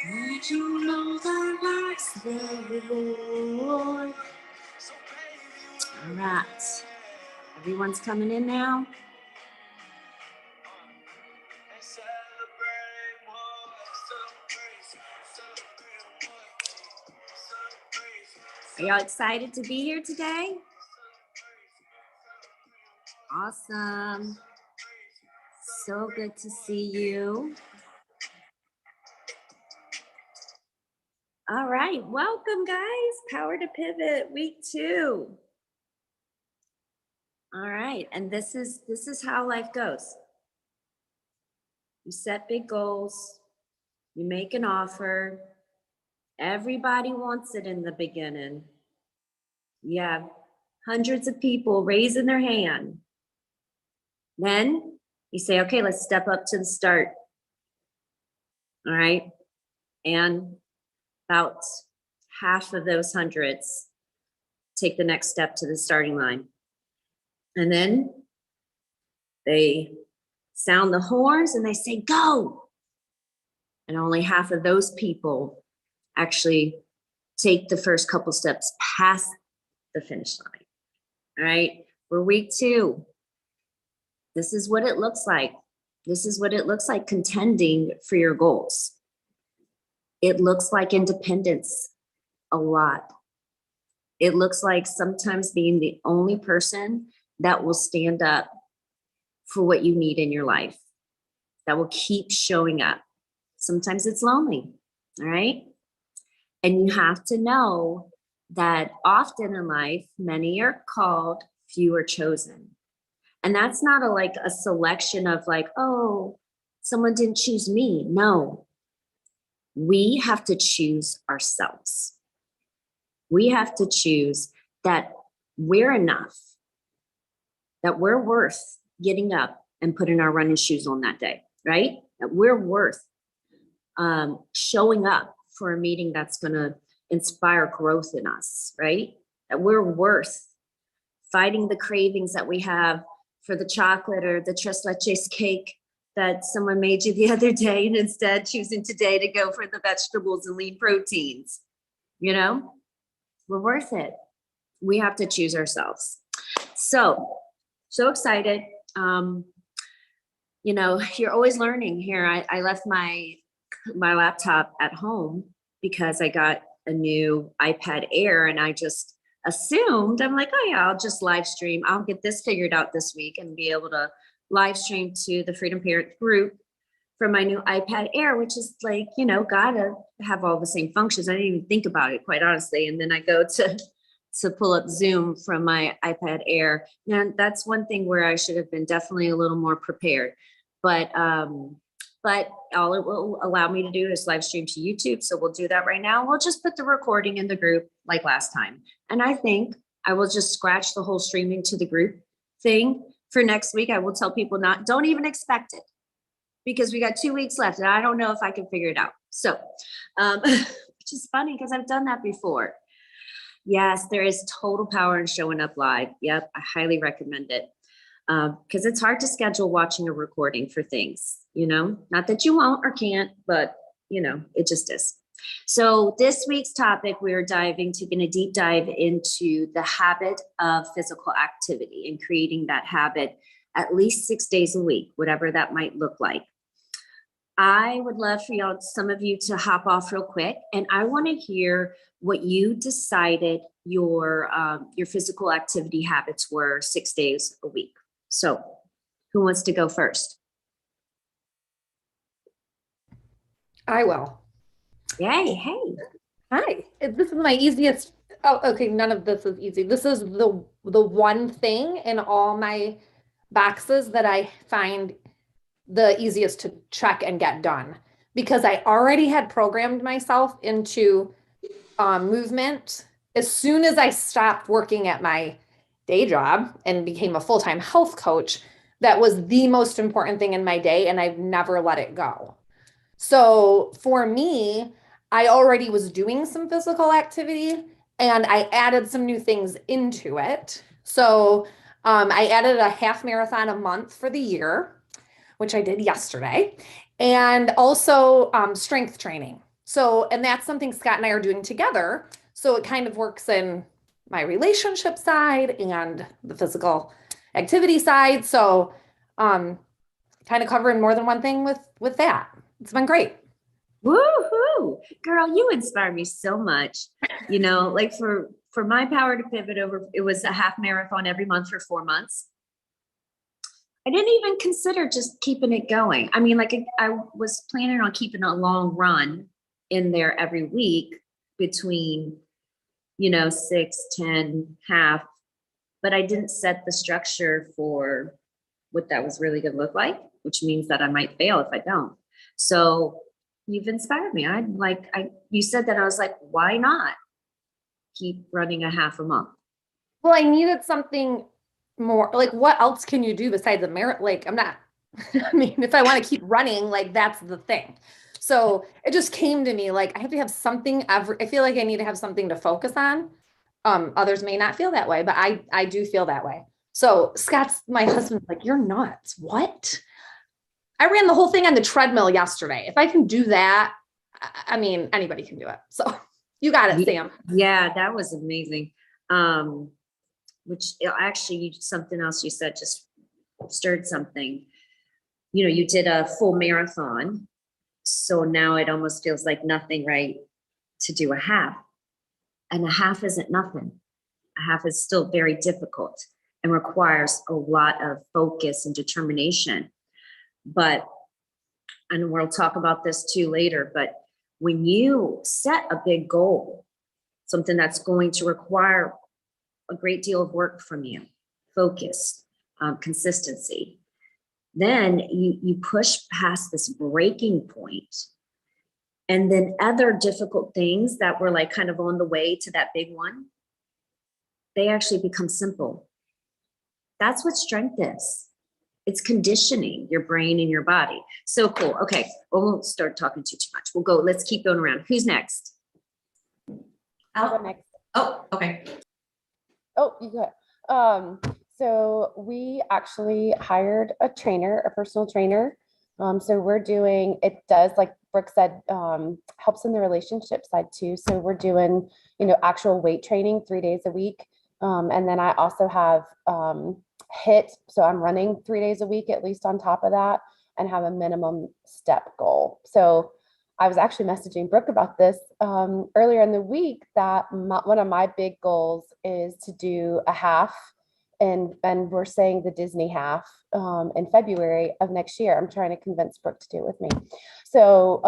Did you know the lies the Lord? All right. Everyone's coming in now. Are y'all excited to be here today? Awesome. So good to see you. All right, welcome guys. Power to Pivot week 2. All right, and this is how life goes. You set big goals, you make an offer. Everybody wants it in the beginning. You have hundreds of people raising their hand. Then you say, okay, let's step up to the start. All right, and about half of those hundreds take the next step to the starting line. And then they sound the horns and they say, go. And only half of those people actually take the first couple steps past the finish line. All right, we're week 2. This is what it looks like. This is what it looks like contending for your goals. It looks like independence a lot. It looks like sometimes being the only person that will stand up for what you need in your life, that will keep showing up. Sometimes it's lonely, all right? And you have to know that often in life, many are called, few are chosen. And that's not a selection of oh, someone didn't choose me. No, we have to choose ourselves. We have to choose that we're enough, that we're worth getting up and putting our running shoes on that day, right? That we're worth showing up for a meeting that's going to inspire growth in us, right? That we're worth fighting the cravings that we have for the chocolate or the tres leches cake that someone made you the other day, and instead choosing today to go for the vegetables and lean proteins. You know, we're worth it. We have to choose ourselves. So excited. You're always learning here. I left my laptop at home because I got a new iPad Air, and I just assumed, I'm like, oh yeah, I'll just live stream. I'll get this figured out this week and be able to live stream to the Freedom Parent group from my new iPad Air, which is gotta have all the same functions. I didn't even think about it, quite honestly. And then I go to pull up Zoom from my iPad Air. And that's one thing where I should have been definitely a little more prepared. But all it will allow me to do is live stream to YouTube. So we'll do that right now. We'll just put the recording in the group like last time. And I think I will just scratch the whole streaming to the group thing for next week. I will tell people don't even expect it, because we got 2 weeks left and I don't know if I can figure it out. So, which is funny because I've done that before. Yes, there is total power in showing up live. Yep, I highly recommend it. Because it's hard to schedule watching a recording for things, not that you won't or can't, but it just is. So this week's topic, we're taking a deep dive into the habit of physical activity and creating that habit at least 6 days a week, whatever that might look like. I would love for some of you to hop off real quick, and I want to hear what you decided your physical activity habits were 6 days a week. So who wants to go first? I will. Yay, hey. Hi. This is my easiest. Oh, okay. None of this is easy. This is the one thing in all my boxes that I find the easiest to check and get done, because I already had programmed myself into movement. As soon as I stopped working at my day job and became a full-time health coach, that was the most important thing in my day, and I've never let it go. So for me, I already was doing some physical activity, and I added some new things into it. So I added a half marathon a month for the year, which I did yesterday. and also strength training. So, and that's something Scott and I are doing together. So it kind of works in my relationship side and the physical activity side. So, kind of covering more than one thing with that. It's been great. Woohoo! Girl, you inspire me so much. You know, like for my power to pivot over, it was a half marathon every month for 4 months. I didn't even consider just keeping it going. I mean, like I was planning on keeping a long run in there every week between, 6, 10, half, but I didn't set the structure for what that was really going to look like, which means that I might fail if I don't. So you've inspired me. You said that, I was like, why not keep running a half a month? Well, I needed something more, like what else can you do besides the merit? Like I'm not, I mean, if I want to keep running, like that's the thing. So it just came to me like I have to have something I feel like I need to have something to focus on. Others may not feel that way, but I do feel that way. So Scott's my husband's like, you're nuts. What? I ran the whole thing on the treadmill yesterday. If I can do that, I mean, anybody can do it. So you got it, Sam. Yeah, that was amazing. Which actually something else you said just stirred something. You did a full marathon. So now it almost feels like nothing, right? To do a half. And a half isn't nothing. A half is still very difficult and requires a lot of focus and determination. But, and we'll talk about this too later, but when you set a big goal, something that's going to require a great deal of work from you, focus, consistency, then you push past this breaking point, and then other difficult things that were like kind of on the way to that big one, they actually become simple. That's what strength is. It's conditioning your brain and your body. So cool. Okay, well, we won't start talking too much. We'll go. Let's keep going around. Who's next? I'll go next. Oh, okay. Oh, you go ahead. So we actually hired a trainer, a personal trainer. So we're doing, it does, like Brooke said, helps in the relationship side too. So we're doing, actual weight training 3 days a week. And then I also have HIIT. So I'm running 3 days a week, at least on top of that, and have a minimum step goal. So I was actually messaging Brooke about this earlier in the week that one of my big goals is to do a half, and we're saying the Disney half in February of next year. I'm trying to convince Brooke to do it with me. So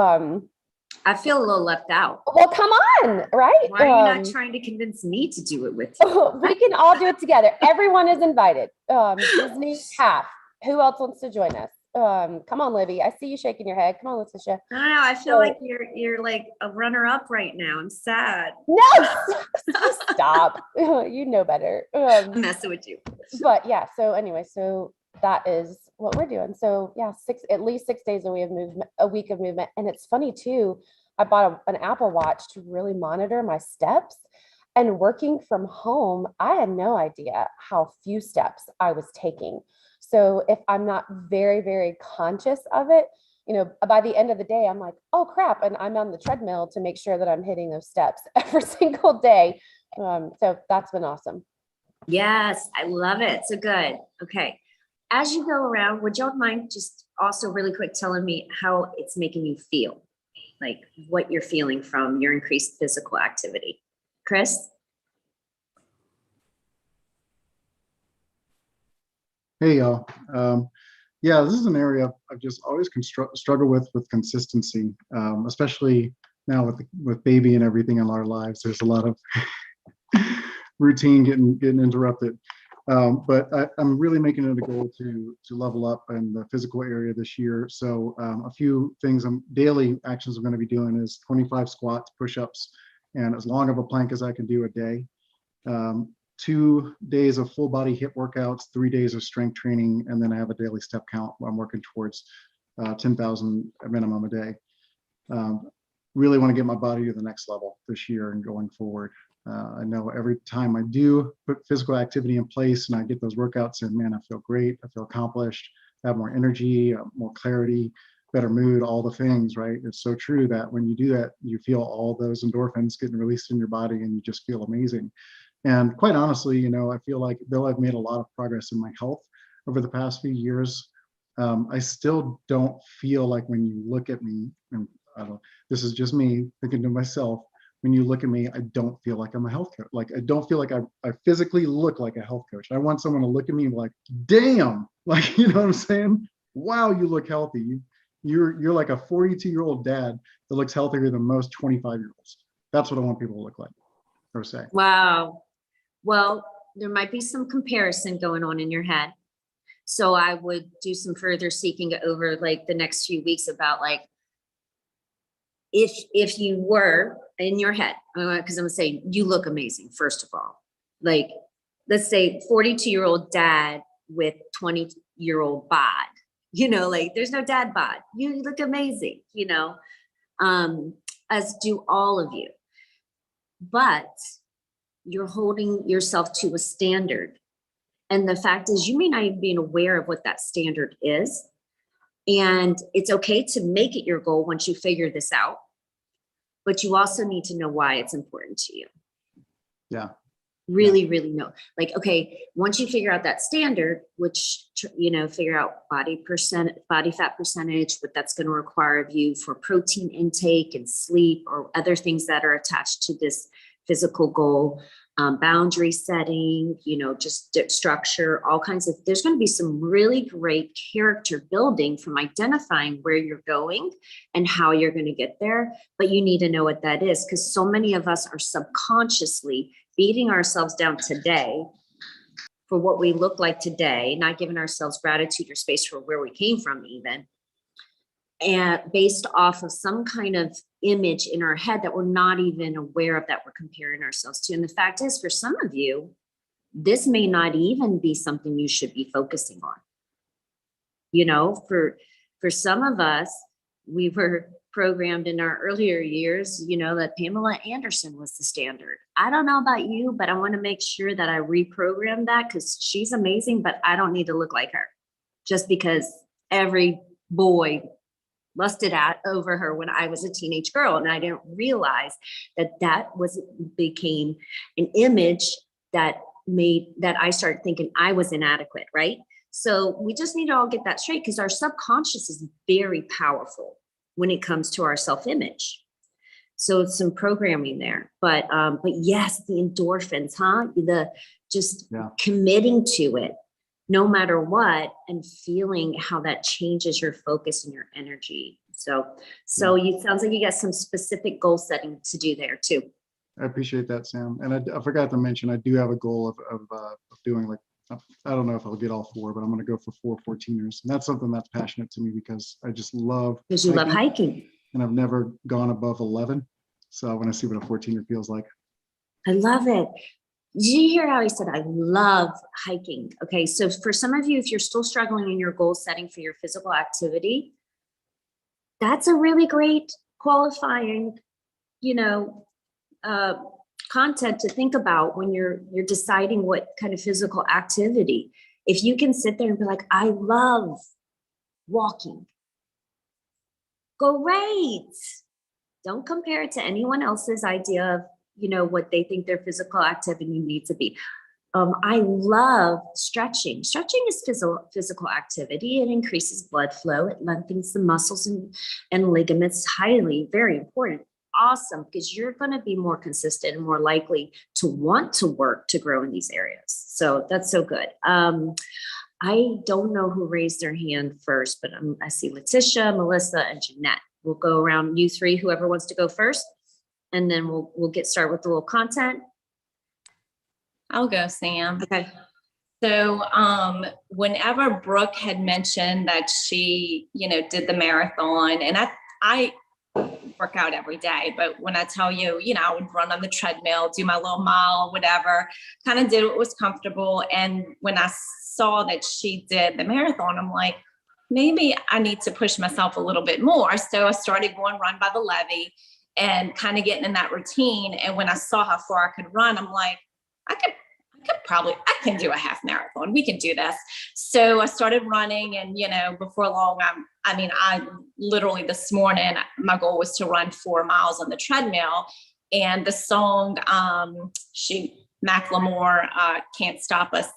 I feel a little left out. well, come on, right? Why are you not trying to convince me to do it with you? We can all do it together. Everyone is invited. Disney half. Who else wants to join us? Come on, Libby. I see you shaking your head. Come on, Letitia. I don't know. I feel like you're like a runner up right now. I'm sad. No, stop. You know better. I'm messing with you. But yeah. So anyway, so that is what we're doing. So yeah, at least 6 days a week of movement. And it's funny too. I bought an Apple Watch to really monitor my steps. And working from home, I had no idea how few steps I was taking. So if I'm not very, very conscious of it, by the end of the day, I'm like, oh crap. And I'm on the treadmill to make sure that I'm hitting those steps every single day. So that's been awesome. Yes, I love it. So good. Okay. As you go around, would y'all mind just also really quick telling me how it's making you feel? Like what you're feeling from your increased physical activity? Chris? Hey, y'all. Yeah, this is an area I've just always struggled with consistency, especially now with baby and everything in our lives. There's a lot of routine getting interrupted. But I'm really making it a goal to level up in the physical area this year. So a few things, daily actions I'm going to be doing is 25 squats, push-ups, and as long of a plank as I can do a day. 2 days of full body HIIT workouts, 3 days of strength training, and then I have a daily step count where I'm working towards 10,000 minimum a day. Really want to get my body to the next level this year and going forward. I know every time I do put physical activity in place and I get those workouts in, man, I feel great. I feel accomplished. I have more energy, more clarity. better mood, all the things, right? It's so true that when you do that, you feel all those endorphins getting released in your body and you just feel amazing. And quite honestly, you know, I feel like though I've made a lot of progress in my health over the past few years, I still don't feel like when you look at me, and I don't, this is just me thinking to myself, when you look at me, I don't feel like I'm a health coach. Like, I don't feel like I physically look like a health coach. I want someone to look at me and be like, damn, like, you know what I'm saying? Wow, you look healthy. You're like a 42-year-old dad that looks healthier than most 25-year-olds. That's what I want people to look like or say. Wow. Well, there might be some comparison going on in your head. So I would do some further seeking over like the next few weeks about like, if you were in your head, because I'm saying you look amazing, first of all, like, let's say 42-year-old dad with 20-year-old bod, you know, like there's no dad bod. You look amazing, you know, as do all of you. But you're holding yourself to a standard. And the fact is, you may not even be aware of what that standard is. And it's okay to make it your goal once you figure this out. But you also need to know why it's important to you. Yeah. Really, really know. Like, okay, once you figure out that standard, which, you know, figure out body fat percentage, what that's going to require of you for protein intake and sleep or other things that are attached to this physical goal, boundary setting, you know, just structure, all kinds of, there's going to be some really great character building from identifying where you're going and how you're going to get there. But you need to know what that is, because so many of us are subconsciously beating ourselves down today for what we look like today, not giving ourselves gratitude or space for where we came from even, and based off of some kind of image in our head that we're not even aware of, that we're comparing ourselves to. And the fact is, for some of you, this may not even be something you should be focusing on. You know, for some of us, we were programmed in our earlier years, you know, that Pamela Anderson was the standard. I don't know about you, but I want to make sure that I reprogram that, because she's amazing, but I don't need to look like her just because every boy lusted over her when I was a teenage girl. And I didn't realize that became an image that I started thinking I was inadequate, right? So we just need to all get that straight, because our subconscious is very powerful when it comes to our self-image. So it's some programming there, but yes, the endorphins, committing to it no matter what, and feeling how that changes your focus and your energy. So you sounds like you got some specific goal setting to do there too. I appreciate that, Sam. And I forgot to mention, I do have a goal of doing, like, I don't know if I'll get all 4, but I'm going to go for 4 14ers. And that's something that's passionate to me, because I just love Because you love hiking. And I've never gone above 11. So I want to see what a 14er feels like. I love it. Did you hear how he said, I love hiking? Okay, so for some of you, if you're still struggling in your goal setting for your physical activity, that's a really great qualifying, content to think about when you're deciding what kind of physical activity. If you can sit there and be like, I love walking, great. Don't compare it to anyone else's idea of, what they think their physical activity needs to be. I love stretching. Stretching is physical activity. It increases blood flow. It lengthens the muscles and ligaments. Highly, very important. Awesome, because you're going to be more consistent and more likely to want to work to grow in these areas. So that's so good. I don't know who raised their hand first, but I see Letitia, Melissa, and Jeanette. We'll go around, you three, whoever wants to go first, and then we'll get started with the little content. I'll go, Sam. Okay. So whenever Brooke had mentioned that she, did the marathon, and I work out every day, but when I tell you, I would run on the treadmill, do my little mile, whatever, kind of did what was comfortable. And when I saw that she did the marathon, I'm like, maybe I need to push myself a little bit more. So I started going run by the levee and kind of getting in that routine. And when I saw how far I could run, I'm like, I can do a half marathon. We can do this. So I started running, and, before long, I mean, I literally this morning, my goal was to run 4 miles on the treadmill, and the song, Macklemore, Can't Stop Us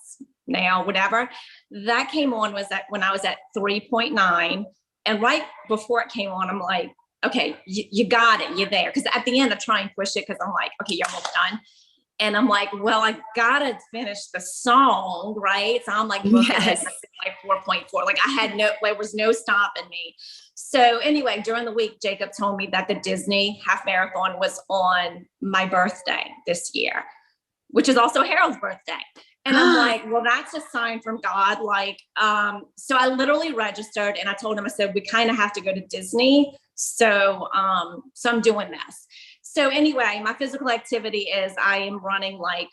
Now, whatever, that came on was that when I was at 3.9. And right before it came on, I'm like, okay, you got it. You're there. Cause at the end I try and push it. Cause I'm like, okay, you're almost done. And I'm like, well, I gotta finish the song, right? So I'm like, looking at like 4.4, like there was no stopping me. So anyway, during the week, Jacob told me that the Disney half marathon was on my birthday this year, which is also Harold's birthday. And I'm like, well, that's a sign from God. Like, so I literally registered and I told him, I said, we kind of have to go to Disney. So I'm doing this. So anyway, my physical activity is I am running like,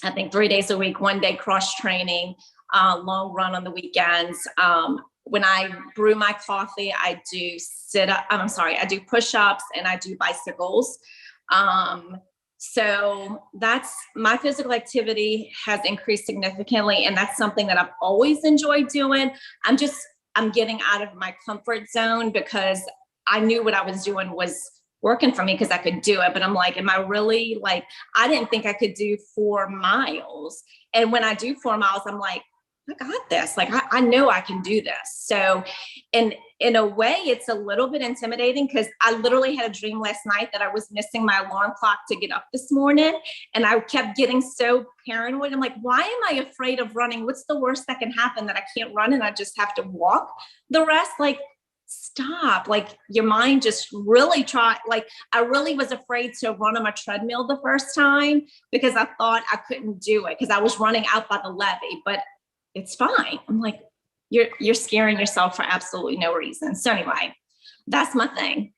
I think 3 days a week, 1 day cross training, long run on the weekends. When I brew my coffee, I do I do push-ups and I do bicycles. So that's my physical activity has increased significantly. And that's something that I've always enjoyed doing. I'm getting out of my comfort zone because I knew what I was doing was working for me because I could do it. But I'm like, am I really like, I didn't think I could do 4 miles. And when I do 4 miles, I'm like, I got this. Like, I know I can do this. So, and in a way, it's a little bit intimidating because I literally had a dream last night that I was missing my alarm clock to get up this morning. And I kept getting so paranoid. I'm like, why am I afraid of running? What's the worst that can happen, that I can't run and I just have to walk the rest? Like, stop. Like, your mind just really I really was afraid to run on my treadmill the first time because I thought I couldn't do it because I was running out by the levee, but it's fine. I'm like, you're scaring yourself for absolutely no reason. So anyway, that's my thing.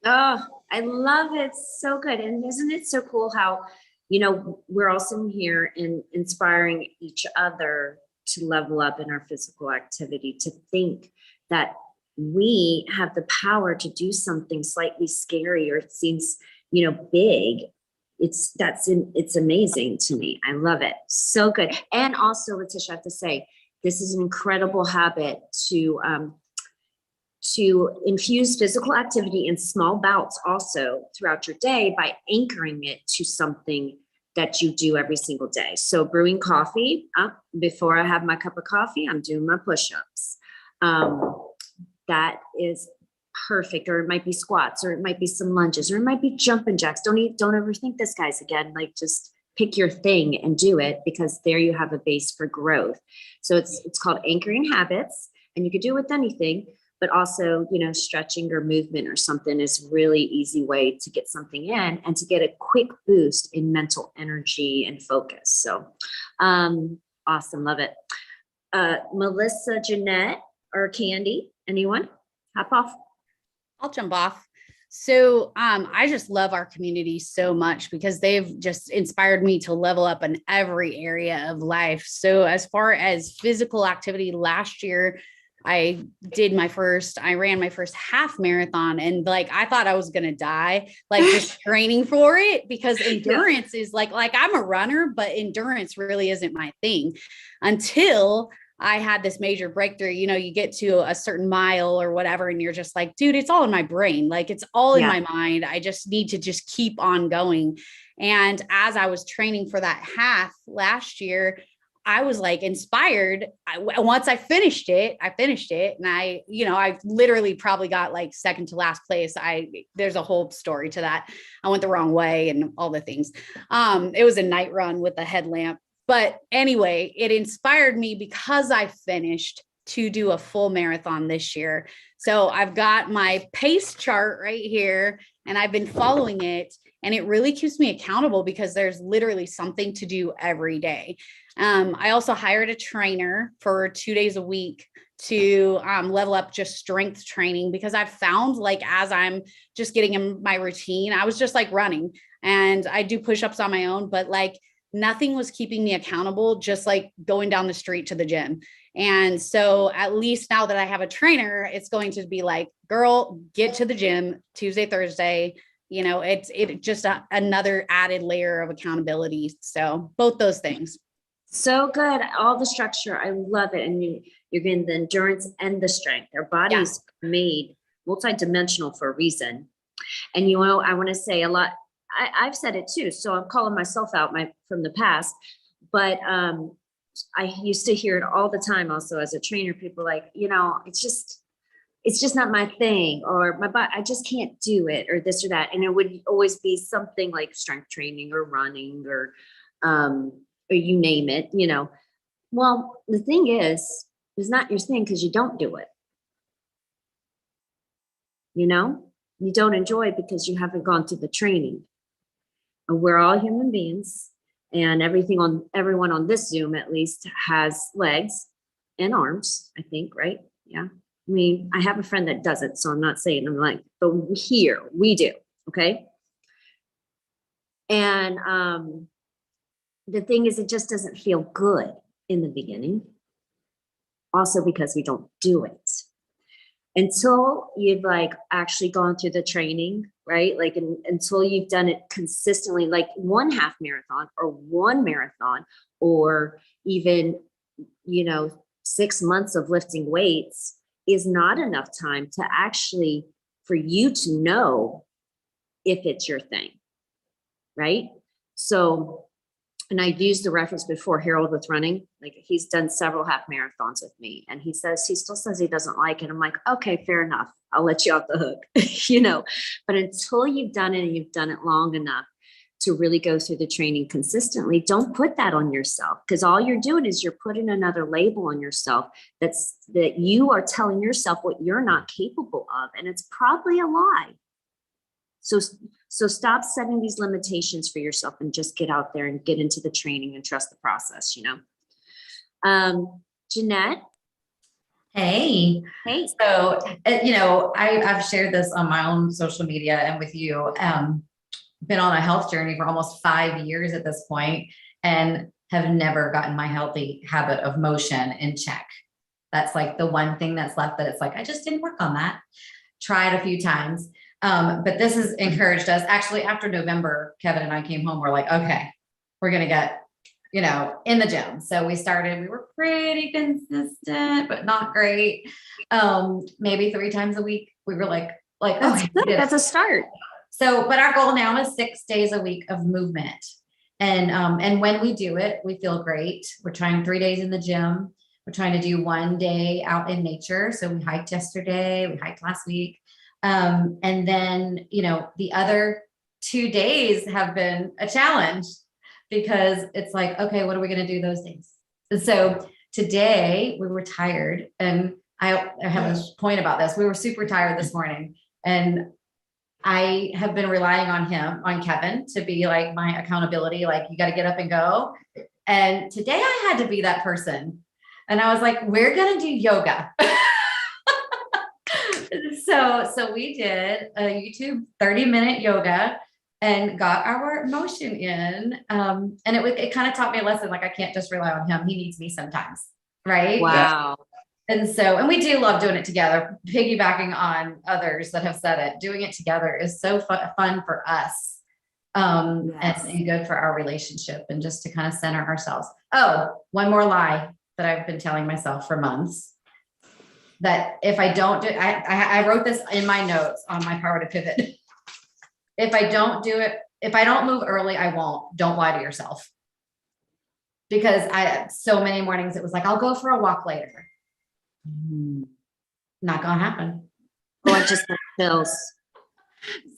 Oh, I love it. So good. And isn't it so cool how, we're also here in inspiring each other to level up in our physical activity, to think that we have the power to do something slightly scary or it seems, big. It's amazing to me. I love it. So good. And also, Letitia, I have to say, this is an incredible habit to infuse physical activity in small bouts also throughout your day by anchoring it to something that you do every single day. So brewing coffee, before I have my cup of coffee, I'm doing my push-ups. That is perfect. Or it might be squats, or it might be some lunges, or it might be jumping jacks. Don't overthink this, guys. Again, like, just pick your thing and do it, because there you have a base for growth. So it's called anchoring habits, and you could do it with anything, but also, stretching or movement or something is really easy way to get something in and to get a quick boost in mental energy and focus. So, awesome. Love it. Melissa, Jeanette, or Candy, anyone? Hop off. I'll jump off. So I just love our community so much because they've just inspired me to level up in every area of life. So as far as physical activity, last year, I ran my first half marathon, and I thought I was going to die, just training for it, because endurance is like I'm a runner, but endurance really isn't my thing until I had this major breakthrough. You get to a certain mile or whatever, and you're just like, dude, it's all in my brain. It's all in my mind. I just need to just keep on going. And as I was training for that half last year, I was inspired. Once I finished it, and I literally probably got second to last place. There's a whole story to that. I went the wrong way and all the things. It was a night run with a headlamp. But anyway, it inspired me because I finished to do a full marathon this year. So I've got my pace chart right here, and I've been following it, and it really keeps me accountable because there's literally something to do every day. I also hired a trainer for 2 days a week to level up just strength training, because I've found as I'm just getting in my routine, I was just running, and I do push-ups on my own, but nothing was keeping me accountable, just going down the street to the gym. And so at least now that I have a trainer, it's going to be girl, get to the gym Tuesday, Thursday. It's just another added layer of accountability. So both those things. So good. All the structure. I love it. And You're getting the endurance and the strength. Our bodies are made multidimensional for a reason. And you know, I want to say a lot. I've said it too, so I'm calling myself out from the past. But I used to hear it all the time. Also, as a trainer, people like, you know, it's just not my thing, or my body, I just can't do it, or this or that. And it would always be something like strength training or running or you name it, you know. Well, the thing is, it's not your thing because you don't do it. You know, you don't enjoy it because you haven't gone through the training. And we're all human beings, and everyone on this Zoom at least has legs and arms, I think, right? Yeah. I mean, I have a friend that doesn't, so I'm not saying, I'm like, but here we do, okay? And the thing is, it just doesn't feel good in the beginning. Also because we don't do it. Until you've like actually gone through the training, right? Like until you've done it consistently, like one half marathon or one marathon, or even, you know, 6 months of lifting weights is not enough time to actually, for you to know if it's your thing, right? So, and I've used the reference before, Harold with running, like he's done several half marathons with me, and he still says he doesn't like it. I'm like, okay, fair enough. I'll let you off the hook, you know, but until you've done it and you've done it long enough to really go through the training consistently, don't put that on yourself, because all you're doing is you're putting another label on yourself that you are telling yourself what you're not capable of. And it's probably a lie. So stop setting these limitations for yourself and just get out there and get into the training and trust the process, you know. Jeanette. Hey. Hey. So, you know, I've shared this on my own social media and with you, been on a health journey for almost 5 years at this point, and have never gotten my healthy habit of motion in check. That's like the one thing that's left, that it's like, I just didn't work on that. Tried a few times. But this has encouraged us. Actually, after November, Kevin and I came home. We're like, okay, we're going to get, you know, in the gym. So we were pretty consistent, but not great. Maybe 3 times a week. We were like, That's good. That's a start. So, but our goal now is 6 days a week of movement. And when we do it, we feel great. We're trying 3 days in the gym. We're trying to do 1 day out in nature. So we hiked yesterday, we hiked last week. And then, you know, the other 2 days have been a challenge, because it's like, okay, what are we going to do those days? And so today we were tired, and I have a point about this. We were super tired this morning, and I have been relying on Kevin to be like my accountability. Like, you got to get up and go. And today I had to be that person. And I was like, we're going to do yoga. So we did a YouTube 30-minute yoga and got our motion in. And it kind of taught me a lesson. Like, I can't just rely on him. He needs me sometimes. Right. Wow. And we do love doing it together, piggybacking on others that have said it. Doing it together is so fun for us. Yes. And good for our relationship, and just to kind of center ourselves. Oh, one more lie that I've been telling myself for months, that if I don't do, I wrote this in my notes on my Power to Pivot. If I don't do it, if I don't move early, I won't. Don't lie to yourself. Because so many mornings it was like, I'll go for a walk later. Not gonna happen. Oh, it just feels.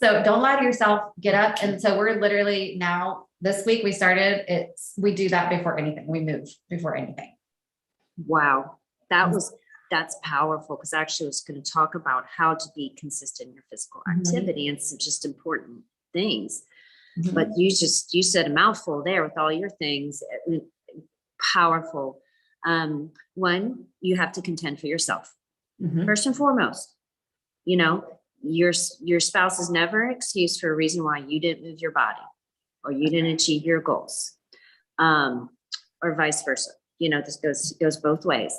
So don't lie to yourself, get up. And so we're literally now, this week we started, we do that before anything. We move before anything. Wow. That's powerful, because actually I was going to talk about how to be consistent in your physical activity and some just important things. But you said a mouthful there with all your things. Powerful. One, you have to contend for yourself. First and foremost, you know, your spouse is never an excuse for a reason why you didn't move your body or you didn't achieve your goals, or vice versa. You know, this goes both ways.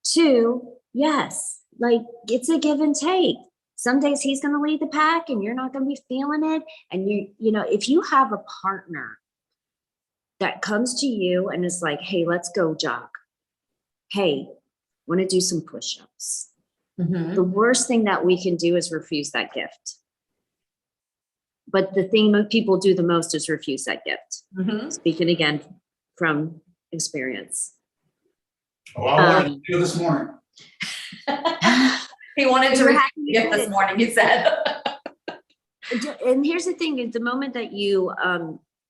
2, yes, like it's a give and take. Some days he's going to lead the pack and you're not going to be feeling it. And you know, if you have a partner that comes to you and is like, hey, let's go jog. Hey, want to do some push-ups. Mhm. The worst thing that we can do is refuse that gift. But the thing that people do the most is refuse that gift. Mhm. Speaking again from experience. Oh, I wanted to do this morning. He wanted to You were receive happy the you gift did this it. morning, he said. And here's the thing, is the moment that you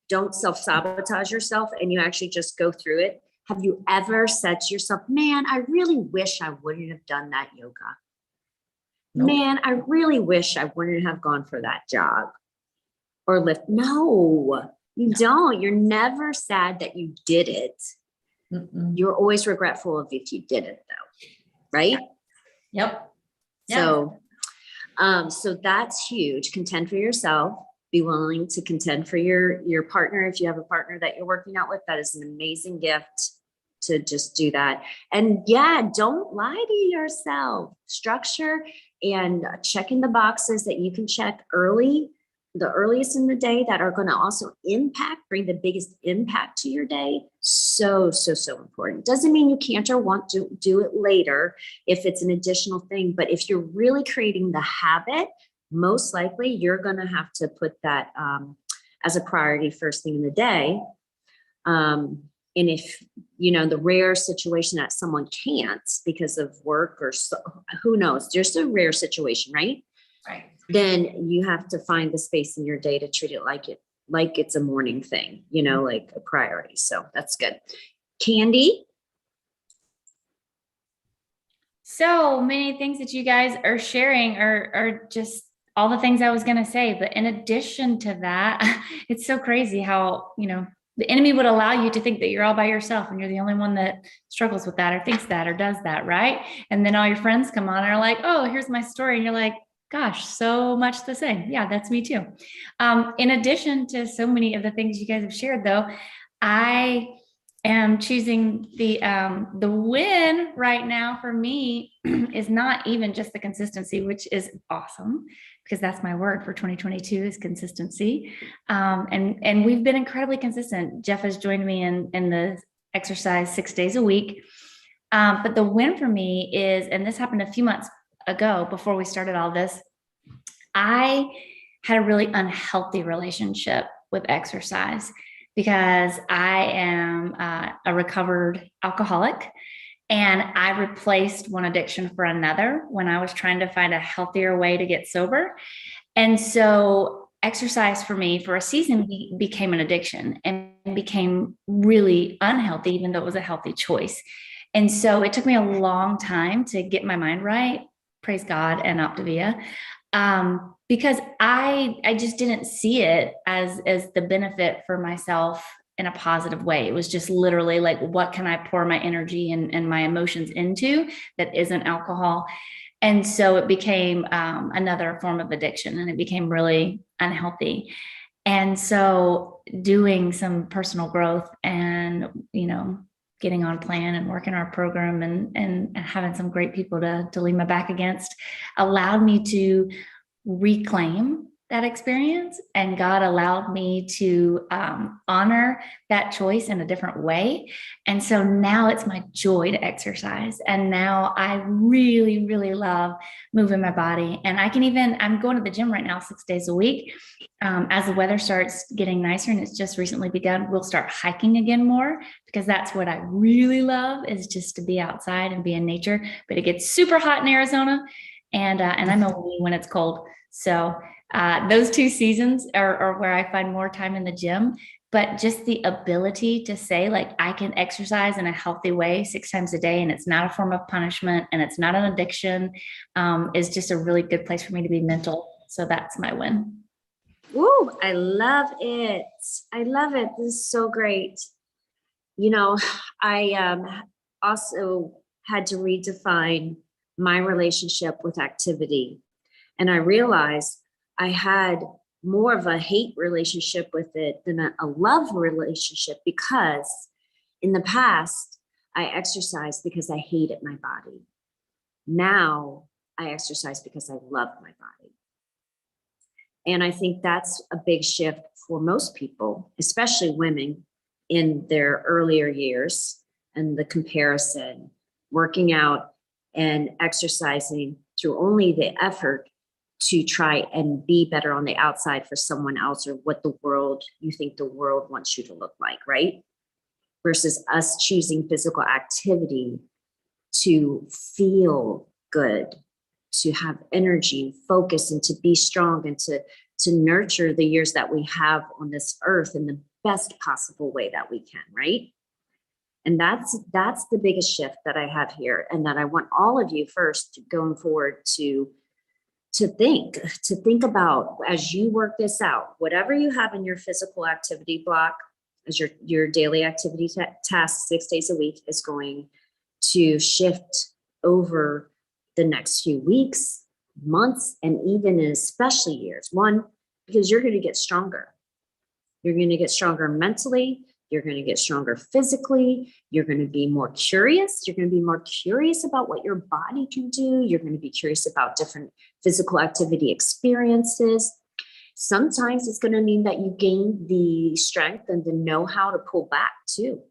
don't self-sabotage yourself and you actually just go through it, have you ever said to yourself, man, I really wish I wouldn't have done that yoga. Nope. Man, I really wish I wouldn't have gone for that jog or lift. No, you don't. You're never sad that you did it. Mm-mm. You're always regretful of if you didn't though, right? Yep. Yeah. So that's huge. Contend for yourself. Be willing to contend for your partner. If you have a partner that you're working out with, that is an amazing gift to just do that. And yeah, don't lie to yourself. Structure and checking the boxes that you can check early, the earliest in the day that are going to also bring the biggest impact to your day. So important. Doesn't mean you can't or want to do it later if it's an additional thing. But if you're really creating the habit, most likely you're going to have to put that as a priority first thing in the day. And if, the rare situation that someone can't because of work or who knows, just a rare situation, right? Right. Then you have to find the space in your day to treat it like it's a morning thing, like a priority. So that's good. Candy. So many things that you guys are sharing are just all the things I was going to say. But in addition to that, it's so crazy how, the enemy would allow you to think that you're all by yourself and you're the only one that struggles with that or thinks that or does that, right? And then all your friends come on and are like, oh, here's my story. And you're like, gosh, so much the same. Yeah, that's me too. In addition to so many of the things you guys have shared, though, I am choosing the win right now for me is not even just the consistency, which is awesome because that's my word for 2022 is consistency. And we've been incredibly consistent. Jeff has joined me in the exercise 6 days a week. But the win for me is, and this happened a few months ago before we started all this, I had a really unhealthy relationship with exercise because I am a recovered alcoholic and I replaced one addiction for another when I was trying to find a healthier way to get sober. And so exercise for me for a season became an addiction and became really unhealthy, even though it was a healthy choice. And so it took me a long time to get my mind right. Praise God and Optavia. Because I just didn't see it as the benefit for myself in a positive way. It was just literally like, what can I pour my energy and my emotions into that isn't alcohol? And so it became another form of addiction and it became really unhealthy. And so doing some personal growth and, getting on plan and working our program and having some great people to lean my back against allowed me to reclaim that experience. And God allowed me to honor that choice in a different way. And so now it's my joy to exercise. And now I really, really love moving my body. And I'm going to the gym right now 6 days a week. As the weather starts getting nicer and it's just recently begun, we'll start hiking again more because that's what I really love is just to be outside and be in nature. But it gets super hot in Arizona and I'm a weenie when it's cold. So those two seasons are where I find more time in the gym, but just the ability to say like, I can exercise in a healthy way 6 times a day and it's not a form of punishment and it's not an addiction is just a really good place for me to be mental. So that's my win. Woo, I love it. I love it. This is so great. I also had to redefine my relationship with activity. And I realized I had more of a hate relationship with it than a love relationship because in the past, I exercised because I hated my body. Now I exercise because I love my body. And I think that's a big shift for most people, especially women in their earlier years and the comparison, working out and exercising through only the effort to try and be better on the outside for someone else, or what the world, you think the world wants you to look like, right? Versus us choosing physical activity to feel good, to have energy, focus, and to be strong, and to nurture the years that we have on this earth in the best possible way that we can, right? And that's the biggest shift that I have here, and that I want all of you first going forward to think about as you work this out, whatever you have in your physical activity block as your daily activity task 6 days a week is going to shift over the next few weeks, months, and even and especially years. One, because you're going to get stronger. You're going to get stronger mentally. You're going to get stronger physically. You're going to be more curious. You're going to be more curious about what your body can do. You're going to be curious about different physical activity experiences. Sometimes it's going to mean that you gain the strength and the know-how to pull back too.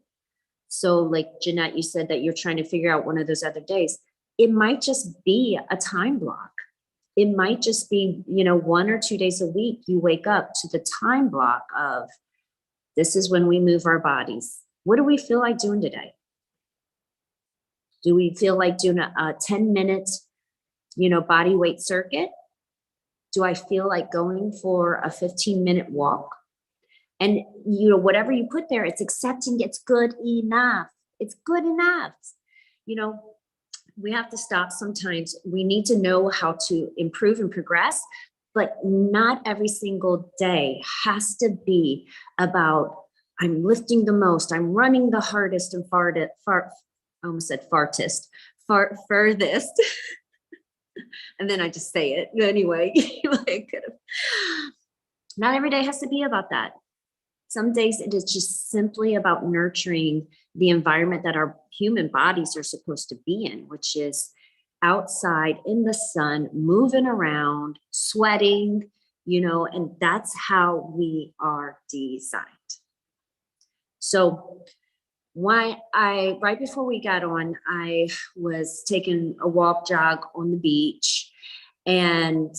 So like Jeanette, you said that you're trying to figure out one of those other days. It might just be a time block. It might just be, 1 or 2 days a week, you wake up to the time block of, this is when we move our bodies. What do we feel like doing today? Do we feel like doing a 10-minute, body weight circuit? Do I feel like going for a 15-minute walk? And, whatever you put there, it's accepting it's good enough. It's good enough. We have to stop sometimes. We need to know how to improve and progress, but not every single day has to be about, I'm lifting the most, I'm running the furthest. And then I just say it anyway. Not every day has to be about that. Some days it is just simply about nurturing the environment that our human bodies are supposed to be in, which is outside in the sun, moving around, sweating, and that's how we are designed. So right before we got on, I was taking a walk jog on the beach, and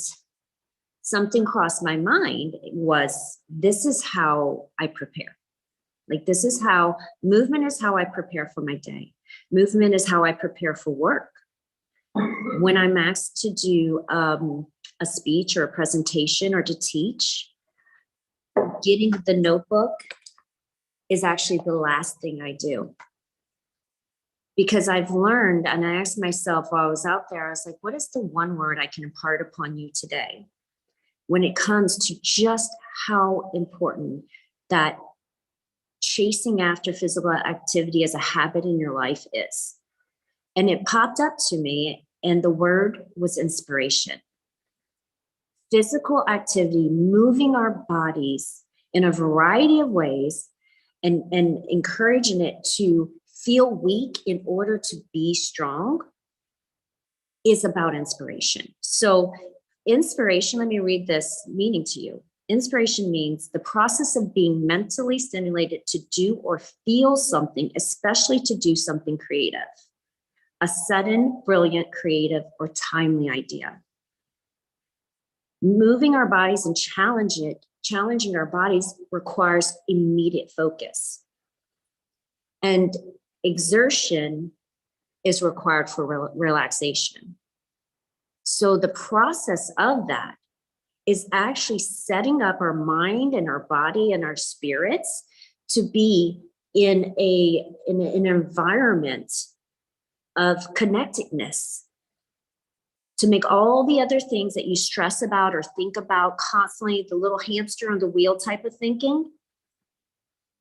something crossed my mind was, this is how I prepare. Like, this is how movement is how I prepare for my day. Movement is how I prepare for work. When I'm asked to do a speech or a presentation or to teach, getting the notebook is actually the last thing I do. Because I've learned, and I asked myself while I was out there, I was like, what is the one word I can impart upon you today when it comes to just how important that chasing after physical activity as a habit in your life is? And it popped up to me, and the word was inspiration. Physical activity, moving our bodies in a variety of ways, and encouraging it to feel weak in order to be strong, is about inspiration. So inspiration, let me read this meaning to you. Inspiration means the process of being mentally stimulated to do or feel something, especially to do something creative. A sudden, brilliant, creative, or timely idea. Moving our bodies and challenging our bodies requires immediate focus. And exertion is required for relaxation. So the process of that is actually setting up our mind and our body and our spirits to be in an environment of connectedness, to make all the other things that you stress about or think about constantly, the little hamster on the wheel type of thinking.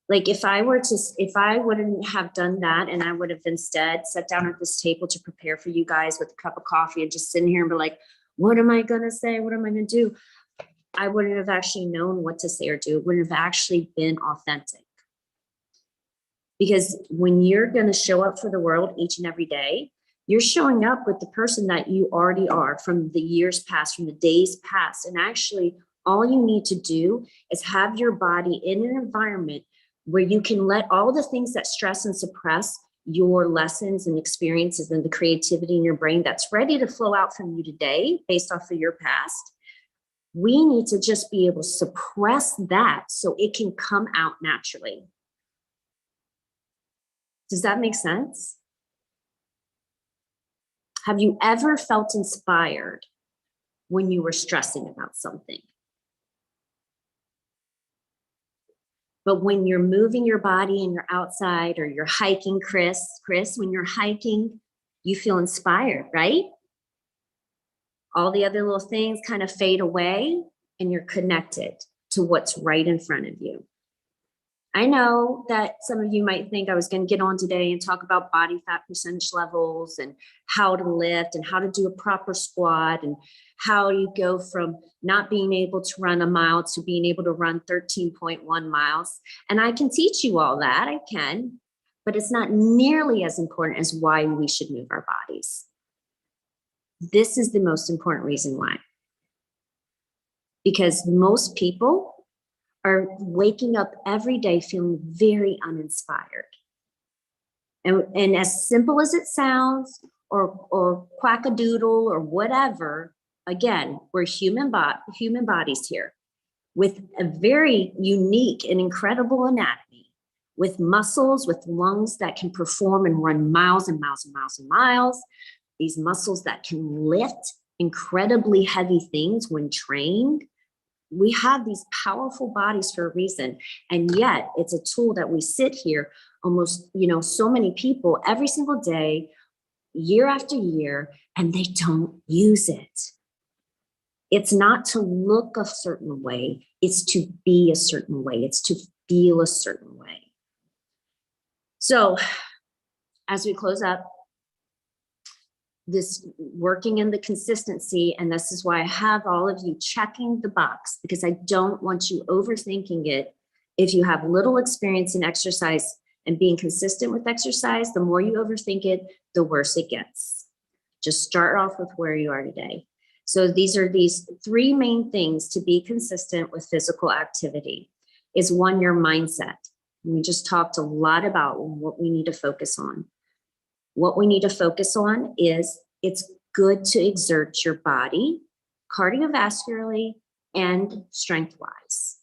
Like if I wouldn't have done that, and I would have instead sat down at this table to prepare for you guys with a cup of coffee and just sitting here and be like, what am I going to say? What am I going to do? I wouldn't have actually known what to say or do. It wouldn't have actually been authentic. Because when you're going to show up for the world each and every day, you're showing up with the person that you already are from the years past, from the days past. And actually, all you need to do is have your body in an environment where you can let all the things that stress and suppress your lessons and experiences and the creativity in your brain that's ready to flow out from you today based off of your past. We need to just be able to suppress that so it can come out naturally. Does that make sense? Have you ever felt inspired when you were stressing about something? But when you're moving your body and you're outside or you're hiking, Chris, when you're hiking, you feel inspired, right? All the other little things kind of fade away and you're connected to what's right in front of you. I know that some of you might think I was going to get on today and talk about body fat percentage levels and how to lift and how to do a proper squat and how you go from not being able to run a mile to being able to run 13.1 miles. And I can teach you all that, I can, but it's not nearly as important as why we should move our bodies. This is the most important reason why. Because most people are waking up every day feeling very uninspired. And as simple as it sounds, or quackadoodle or whatever, again, we're human bodies here with a very unique and incredible anatomy, with muscles, with lungs that can perform and run miles and miles and miles and miles. These muscles that can lift incredibly heavy things when trained. We have these powerful bodies for a reason. And yet it's a tool that we sit here almost, so many people every single day, year after year, and they don't use it. It's not to look a certain way. It's to be a certain way. It's to feel a certain way. So as we close up, this working in the consistency, and this is why I have all of you checking the box, because I don't want you overthinking it. If you have little experience in exercise and being consistent with exercise, the more you overthink it, the worse it gets. Just start off with where you are today. So these are these three main things to be consistent with physical activity. Is one, your mindset. We just talked a lot about what we need to focus on. What we need to focus on is it's good to exert your body cardiovascularly and strength-wise.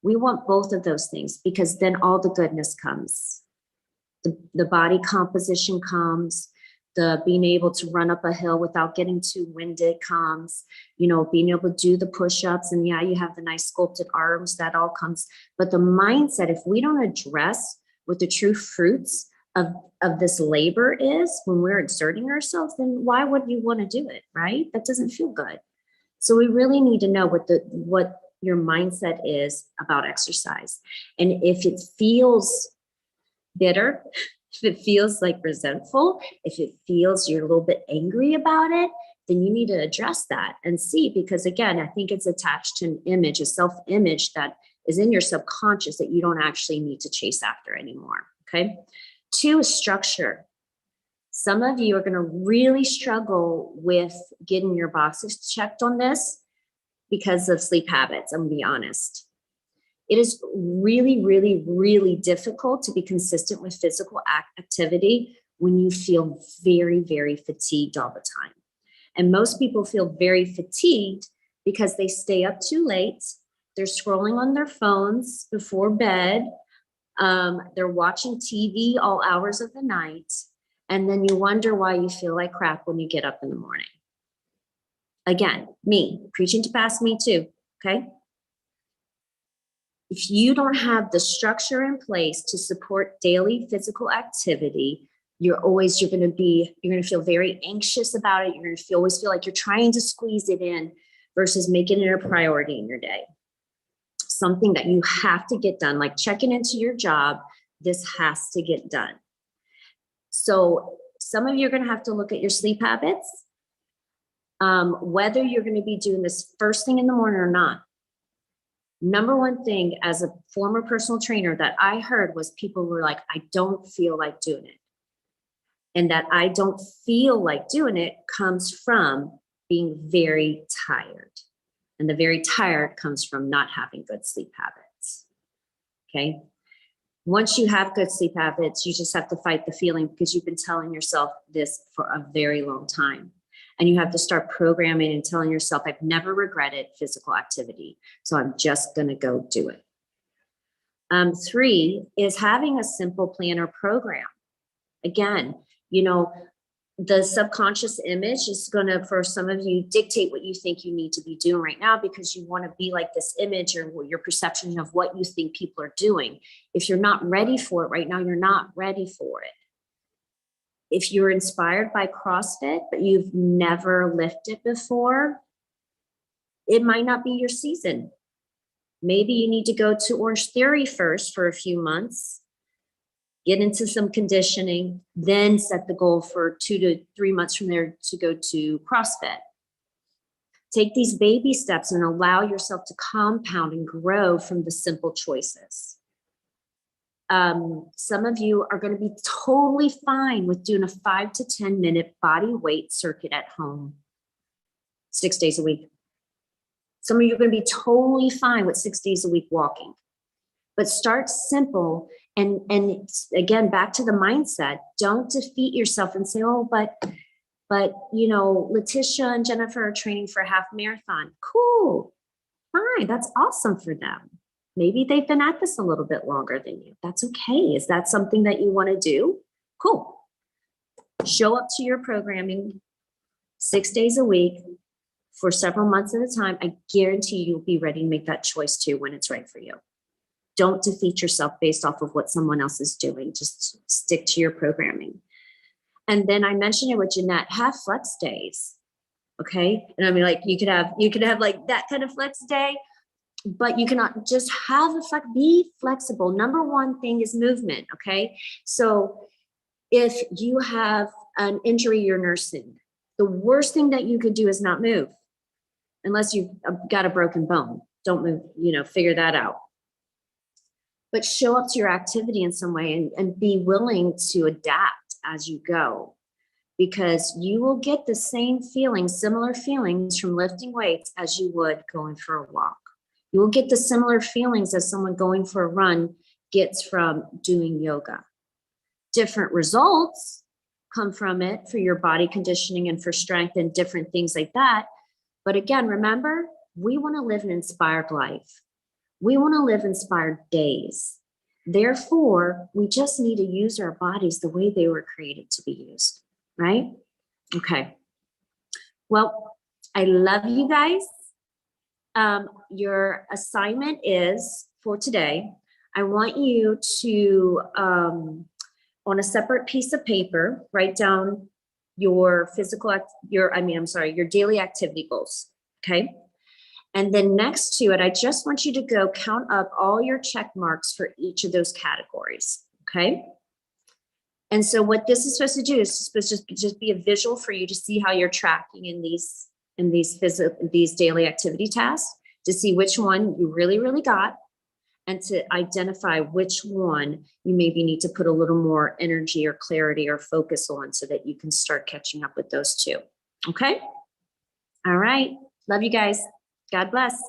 We want both of those things because then all the goodness comes. The body composition comes, the being able to run up a hill without getting too winded comes, being able to do the push-ups, and yeah, you have the nice sculpted arms, that all comes. But the mindset, if we don't address what the true fruits of this labor is when we're exerting ourselves, then why would you want to do it, right? That doesn't feel good. So we really need to know what your mindset is about exercise. And if it feels bitter, if it feels like resentful, if it feels you're a little bit angry about it, then you need to address that and see, because again, I think it's attached to an image, a self-image that is in your subconscious that you don't actually need to chase after anymore, okay? 2 is structure. Some of you are going to really struggle with getting your boxes checked on this because of sleep habits. I'm going to be honest. It is really, really, really difficult to be consistent with physical activity when you feel very, very fatigued all the time. And most people feel very fatigued because they stay up too late. They're scrolling on their phones before bed. They're watching TV all hours of the night. And then you wonder why you feel like crap when you get up in the morning. Again, me, preaching to past me too, okay? If you don't have the structure in place to support daily physical activity, you're going to feel very anxious about it. You're going to always feel like you're trying to squeeze it in versus making it a priority in your day. Something that you have to get done, like checking into your job, this has to get done. So some of you are going to have to look at your sleep habits, whether you're going to be doing this first thing in the morning or not. Number one thing as a former personal trainer that I heard was people were like, I don't feel like doing it. And that I don't feel like doing it comes from being very tired. And the very tired comes from not having good sleep habits. Okay. Once you have good sleep habits, you just have to fight the feeling because you've been telling yourself this for a very long time. And you have to start programming and telling yourself, I've never regretted physical activity, so I'm just going to go do it. 3 is having a simple plan or program. Again, you know, the subconscious image is going to, for some of you, dictate what you think you need to be doing right now because you want to be like this image or your perception of what you think people are doing. If you're not ready for it right now, you're not ready for it. If you're inspired by CrossFit, but you've never lifted before, it might not be your season. Maybe you need to go to Orange Theory first for a few months, get into some conditioning, then set the goal for 2 to 3 months from there to go to CrossFit. Take these baby steps and allow yourself to compound and grow from the simple choices. Some of you are going to be totally fine with doing a 5 to 10 minute body weight circuit at home 6 days a week. Some of you are going to be totally fine with 6 days a week walking. But start simple. And again, back to the mindset, don't defeat yourself and say, oh, but you know, Letitia and Jennifer are training for a half marathon. Cool. Fine. That's awesome for them. Maybe they've been at this a little bit longer than you. That's okay. Is that something that you want to do? Cool. Show up to your programming 6 days a week for several months at a time. I guarantee you'll be ready to make that choice too when it's right for you. Don't defeat yourself based off of what someone else is doing. Just stick to your programming. And then I mentioned it with Jeanette, have flex days. Okay. And I mean, like you could have like that kind of flex day, but you cannot just have be flexible. Number one thing is movement. Okay. So if you have an injury you're nursing, the worst thing that you could do is not move unless you've got a broken bone. Don't move, you know, figure that out. But show up to your activity in some way and be willing to adapt as you go, because you will get the same feelings, similar feelings from lifting weights as you would going for a walk. You will get the similar feelings as someone going for a run gets from doing yoga. Different results come from it for your body conditioning and for strength and different things like that. But again, remember, we want to live an inspired life. We want to live inspired days. Therefore, we just need to use our bodies the way they were created to be used, right? Okay. Well, I love you guys. Your assignment is for today. I want you to, on a separate piece of paper, write down your your daily activity goals. Okay. And then next to it, I just want you to go count up all your check marks for each of those categories. Okay. And so what this is supposed to do is supposed to just be a visual for you to see how you're tracking in these daily activity tasks, to see which one you really, really got, and to identify which one you maybe need to put a little more energy or clarity or focus on so that you can start catching up with those two. Okay. All right. Love you guys. God bless.